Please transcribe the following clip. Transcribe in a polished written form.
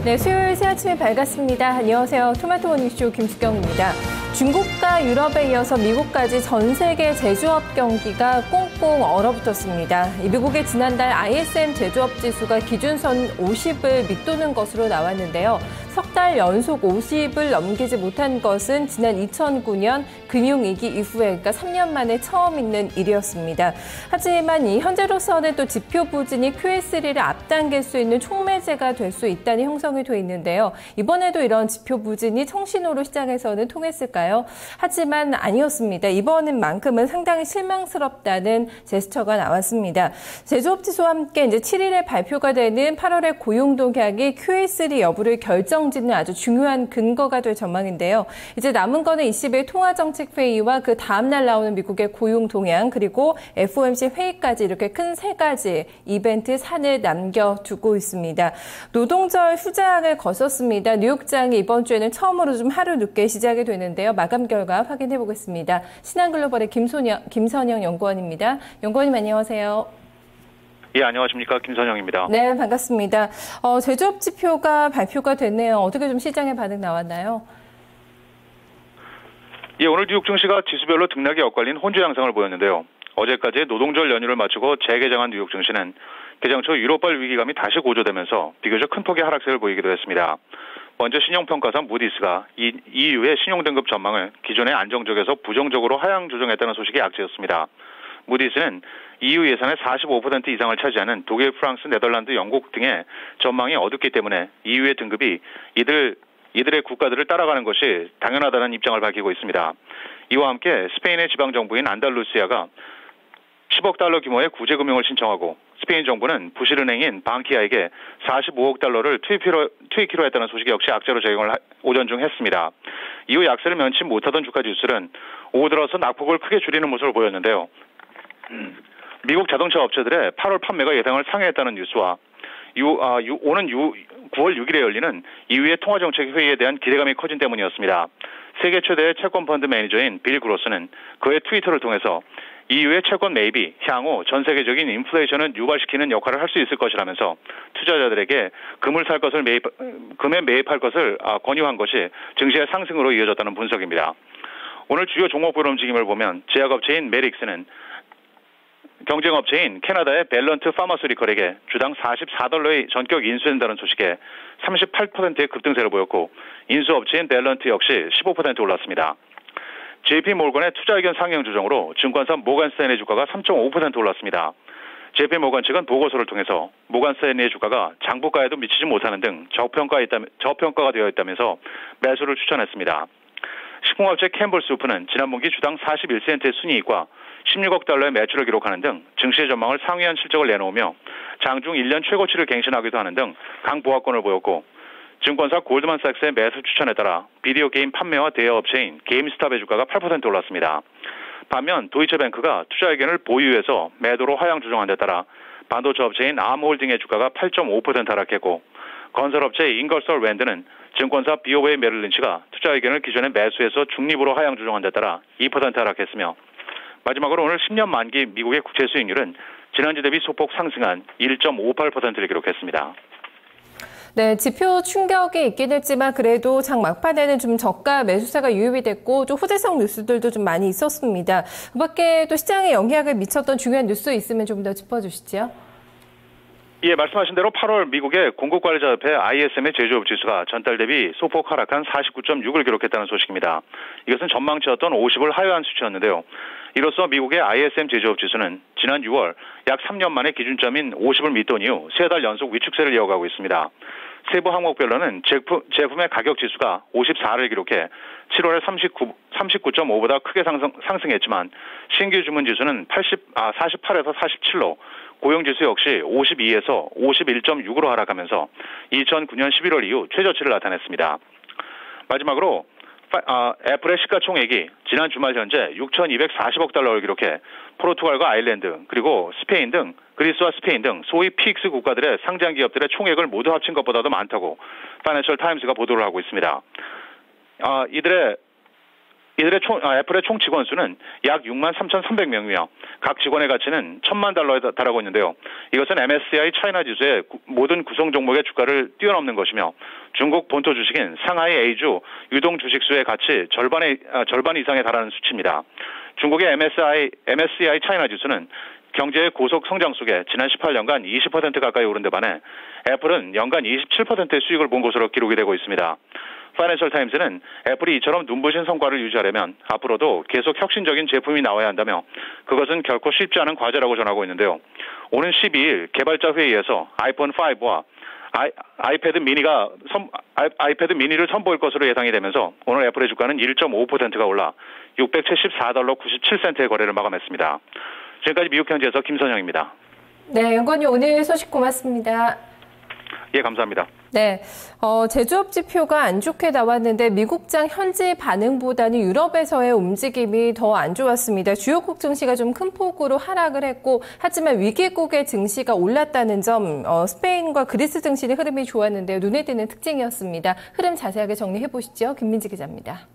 네, 수요일 새 아침에 밝았습니다. 안녕하세요. 토마토 모닝쇼 김수경입니다. 중국과 유럽에 이어서 미국까지 전 세계 제조업 경기가 꽁꽁 얼어붙었습니다. 미국의 지난달 ISM 제조업 지수가 기준선 50을 밑도는 것으로 나왔는데요. 석 달 연속 50을 넘기지 못한 것은 지난 2009년 금융위기 이후에, 그러니까 3년 만에 처음 있는 일이었습니다. 하지만 이 현재로서는 또 지표 부진이 QE3를 앞당길 수 있는 촉매제가 될 수 있다는 형성이 돼 있는데요. 이번에도 이런 지표 부진이 청신호로 시장에서는 통했을까요? 하지만 아니었습니다. 이번만큼은 상당히 실망스럽다는 제스처가 나왔습니다. 제조업 지수와 함께 이제 7일에 발표가 되는 8월의 고용 동향이 QE3 여부를 결정짓는 아주 중요한 근거가 될 전망인데요. 이제 남은 거는 20일 통화정책회의와 그 다음날 나오는 미국의 고용 동향, 그리고 FOMC 회의까지 이렇게 큰 세 가지 이벤트 산을 남겨두고 있습니다. 노동절 휴장을 거쳤습니다. 뉴욕장이 이번 주에는 처음으로 좀 하루 늦게 시작이 되는데요. 마감 결과 확인해 보겠습니다. 신한글로벌의 김선영 연구원입니다. 연구원님 안녕하세요. 예, 안녕하십니까. 김선영입니다. 네, 반갑습니다. 제조업 지표가 발표가 됐네요. 어떻게 좀 시장의 반응 나왔나요? 예, 오늘 뉴욕 증시가 지수별로 등락이 엇갈린 혼조 양상을 보였는데요. 어제까지 노동절 연휴를 마치고 재개장한 뉴욕 증시는 개장 초 유로발 위기감이 다시 고조되면서 비교적 큰 폭의 하락세를 보이기도 했습니다. 먼저 신용평가사 무디스가 EU의 신용등급 전망을 기존의 안정적에서 부정적으로 하향 조정했다는 소식이 약세였습니다. 무디스는 EU 예산의 45% 이상을 차지하는 독일, 프랑스, 네덜란드, 영국 등의 전망이 어둡기 때문에 EU의 등급이 이들의 국가들을 따라가는 것이 당연하다는 입장을 밝히고 있습니다. 이와 함께 스페인의 지방정부인 안달루시아가 10억 달러 규모의 구제금융을 신청하고 스페인 정부는 부실은행인 방키아에게 45억 달러를 투입키로 했다는 소식이 역시 악재로 작용을 오전 중 했습니다. 이후 약세를 면치 못하던 주가 지수는 오후 들어서 낙폭을 크게 줄이는 모습을 보였는데요. 미국 자동차 업체들의 8월 판매가 예상을 상회했다는 뉴스와 오는 9월 6일에 열리는 EU의 통화정책 회의에 대한 기대감이 커진 때문이었습니다. 세계 최대의 채권 펀드 매니저인 빌 그로스는 그의 트위터를 통해서 EU의 채권 매입이 향후 전 세계적인 인플레이션을 유발시키는 역할을 할 수 있을 것이라면서 투자자들에게 금에 매입할 것을 권유한 것이 증시의 상승으로 이어졌다는 분석입니다. 오늘 주요 종목별 움직임을 보면 제약업체인 메릭스는 경쟁업체인 캐나다의 밸런트 파마스리컬에게 주당 44달러의 전격 인수된다는 소식에 38%의 급등세를 보였고 인수업체인 밸런트 역시 15% 올랐습니다. JP모건의 투자의견 상향 조정으로 증권사 모건스탠리 주가가 3.5% 올랐습니다. JP모건 측은 보고서를 통해서 모건스탠리의 주가가 장부가에도 미치지 못하는 등 저평가가 되어 있다면서 매수를 추천했습니다. 식품업체 캠플스우프는 지난 분기 주당 41센트의 순이익과 16억 달러의 매출을 기록하는 등 증시의 전망을 상회한 실적을 내놓으며 장중 1년 최고치를 갱신하기도 하는 등 강보합권을 보였고 증권사 골드만삭스의 매수 추천에 따라 비디오 게임 판매와 대여업체인 게임스탑의 주가가 8% 올랐습니다. 반면 도이체뱅크가 투자 의견을 보유해서 매도로 하향 조정한 데 따라 반도체 업체인 암홀딩의 주가가 8.5% 하락했고 건설업체 인걸솔 랜드는 증권사 BOA 메릴린치가 투자 의견을 기존의 매수해서 중립으로 하향 조정한 데 따라 2% 하락했으며 마지막으로 오늘 10년 만기 미국의 국채 수익률은 지난주 대비 소폭 상승한 1.58%를 기록했습니다. 네, 지표 충격이 있긴 했지만 그래도 장 막판에는 좀 저가 매수세가 유입이 됐고 좀 호재성 뉴스들도 좀 많이 있었습니다. 그 밖에 또 시장에 영향을 미쳤던 중요한 뉴스 있으면 좀 더 짚어주시죠. 예, 말씀하신 대로 8월 미국의 공급관리자협회 ISM의 제조업 지수가 전달 대비 소폭 하락한 49.6을 기록했다는 소식입니다. 이것은 전망치였던 50을 하회한 수치였는데요. 이로써 미국의 ISM 제조업 지수는 지난 6월 약 3년 만에 기준점인 50을 밑돈 이후 3달 연속 위축세를 이어가고 있습니다. 세부 항목별로는 제품의 가격 지수가 54를 기록해 7월에 39.5보다 크게 상승했지만 신규 주문 지수는 48에서 47로 고용지수 역시 52에서 51.6으로 하락하면서 2009년 11월 이후 최저치를 나타냈습니다. 마지막으로 애플의 시가총액이 지난 주말 현재 6,240억 달러를 기록해 포르투갈과 아일랜드 그리고 그리스와 스페인 등 소위 PX 국가들의 상장 기업들의 총액을 모두 합친 것보다도 많다고 파이낸셜 타임스가 보도를 하고 있습니다. 이들의 애플의 총 직원 수는 약 63,300명이며 각 직원의 가치는 $1,000만 달하고 있는데요. 이것은 MSCI 차이나 지수의 모든 구성 종목의 주가를 뛰어넘는 것이며 중국 본토 주식인 상하이 A주 유동 주식수의 가치 절반 이상에 달하는 수치입니다. 중국의 MSCI 차이나 지수는 경제의 고속 성장 속에 지난 18년간 20% 가까이 오른 데 반해 애플은 연간 27%의 수익을 본 것으로 기록이 되고 있습니다. 파이낸셜 타임스는 애플이 이처럼 눈부신 성과를 유지하려면 앞으로도 계속 혁신적인 제품이 나와야 한다며 그것은 결코 쉽지 않은 과제라고 전하고 있는데요. 오는 12일 개발자 회의에서 아이폰 5와 아이패드 미니를 선보일 것으로 예상이 되면서 오늘 애플의 주가는 1.5%가 올라 $674.97의 거래를 마감했습니다. 지금까지 미국 현지에서 김선영입니다. 네, 연구원님 오늘 소식 고맙습니다. 예, 감사합니다. 네, 제조업 지표가 안 좋게 나왔는데 미국장 현지 반응보다는 유럽에서의 움직임이 더 안 좋았습니다. 주요국 증시가 좀 큰 폭으로 하락을 했고 하지만 위기국의 증시가 올랐다는 점, 스페인과 그리스 증시의 흐름이 좋았는데요. 눈에 띄는 특징이었습니다. 흐름 자세하게 정리해 보시죠. 김민지 기자입니다.